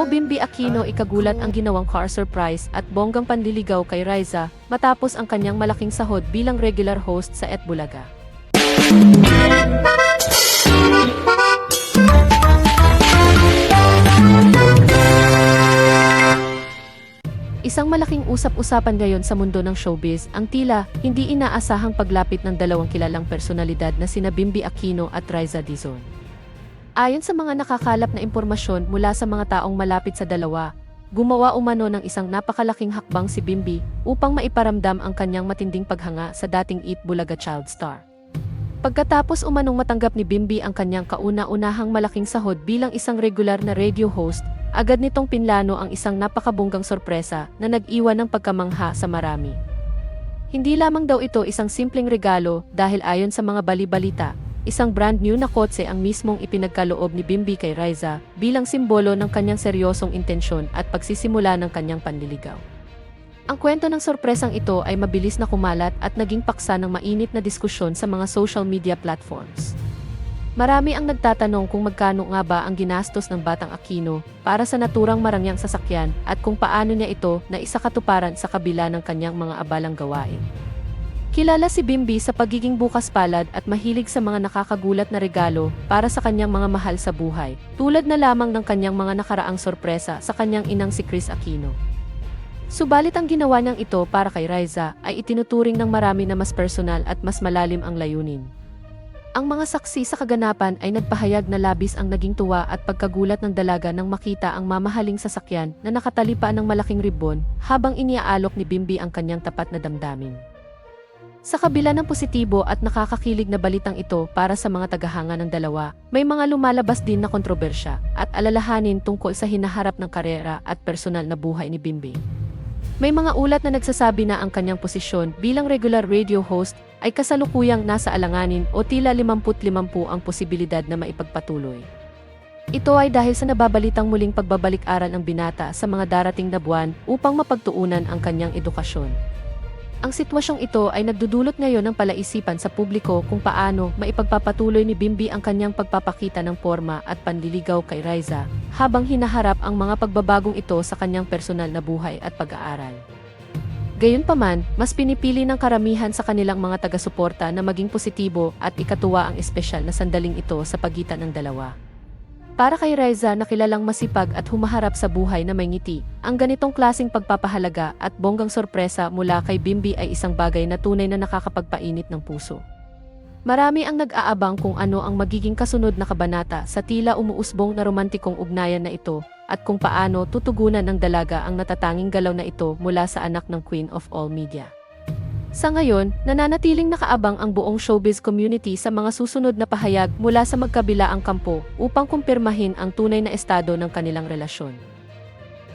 Bimbi Aquino ikagulat ang ginawang car surprise at bonggang panliligaw kay Riza matapos ang kanyang malaking sahod bilang regular host sa Et Bulaga. Isang malaking usap-usapan ngayon sa mundo ng showbiz ang tila hindi inaasahang paglapit ng dalawang kilalang personalidad na sina Bimbi Aquino at Riza Dizon. Ayon sa mga nakakalap na impormasyon mula sa mga taong malapit sa dalawa, gumawa umano ng isang napakalaking hakbang si Bimbi upang maiparamdam ang kanyang matinding paghanga sa dating Eat Bulaga child star. Pagkatapos umanong matanggap ni Bimbi ang kanyang kauna-unahang malaking sahod bilang isang regular na radio host, agad nitong pinlano ang isang napakabonggang sorpresa na nag-iwan ng pagkamangha sa marami. Hindi lamang daw ito isang simpleng regalo dahil ayon sa mga bali-balita, isang brand new na kotse ang mismong ipinagkaloob ni Bimbi kay Riza bilang simbolo ng kanyang seryosong intensyon at pagsisimula ng kanyang panliligaw. Ang kwento ng sorpresang ito ay mabilis na kumalat at naging paksa ng mainit na diskusyon sa mga social media platforms. Marami ang nagtatanong kung magkano nga ba ang ginastos ng batang Aquino para sa naturang marangyang sasakyan at kung paano niya ito na isakatuparan sa kabila ng kanyang mga abalang gawain. Kilala si Bimbi sa pagiging bukas palad at mahilig sa mga nakakagulat na regalo para sa kanyang mga mahal sa buhay, tulad na lamang ng kanyang mga nakaraang sorpresa sa kanyang inang si Kris Aquino. Subalit ang ginawa niyang ito para kay Riza ay itinuturing ng marami na mas personal at mas malalim ang layunin. Ang mga saksi sa kaganapan ay nagpahayag na labis ang naging tuwa at pagkagulat ng dalaga nang makita ang mamahaling sasakyan na nakatalipa ng malaking ribbon habang iniaalok ni Bimbi ang kanyang tapat na damdamin. Sa kabila ng positibo at nakakakilig na balitang ito para sa mga tagahanga ng dalawa, may mga lumalabas din na kontrobersya at alalahanin tungkol sa hinaharap ng karera at personal na buhay ni Bimbi. May mga ulat na nagsasabi na ang kanyang posisyon bilang regular radio host ay kasalukuyang nasa alanganin o tila 50-50 ang posibilidad na maipagpatuloy. Ito ay dahil sa nababalitang muling pagbabalik-aral ng binata sa mga darating na buwan upang mapagtuunan ang kanyang edukasyon. Ang sitwasyong ito ay nagdudulot ngayon ng palaisipan sa publiko kung paano maipagpapatuloy ni Bimbi ang kanyang pagpapakita ng porma at panliligaw kay Riza habang hinaharap ang mga pagbabagong ito sa kanyang personal na buhay at pag-aaral. Gayunpaman, mas pinipili ng karamihan sa kanilang mga taga-suporta na maging positibo at ikatuwa ang espesyal na sandaling ito sa pagitan ng dalawa. Para kay Riza na kilalang masipag at humaharap sa buhay na may ngiti, ang ganitong klaseng pagpapahalaga at bonggang sorpresa mula kay Bimbi ay isang bagay na tunay na nakakapagpainit ng puso. Marami ang nag-aabang kung ano ang magiging kasunod na kabanata sa tila umuusbong na romantikong ugnayan na ito at kung paano tutugunan ng dalaga ang natatanging galaw na ito mula sa anak ng Queen of All Media. Sa ngayon, nananatiling nakaabang ang buong showbiz community sa mga susunod na pahayag mula sa magkabilaang kampo upang kumpirmahin ang tunay na estado ng kanilang relasyon.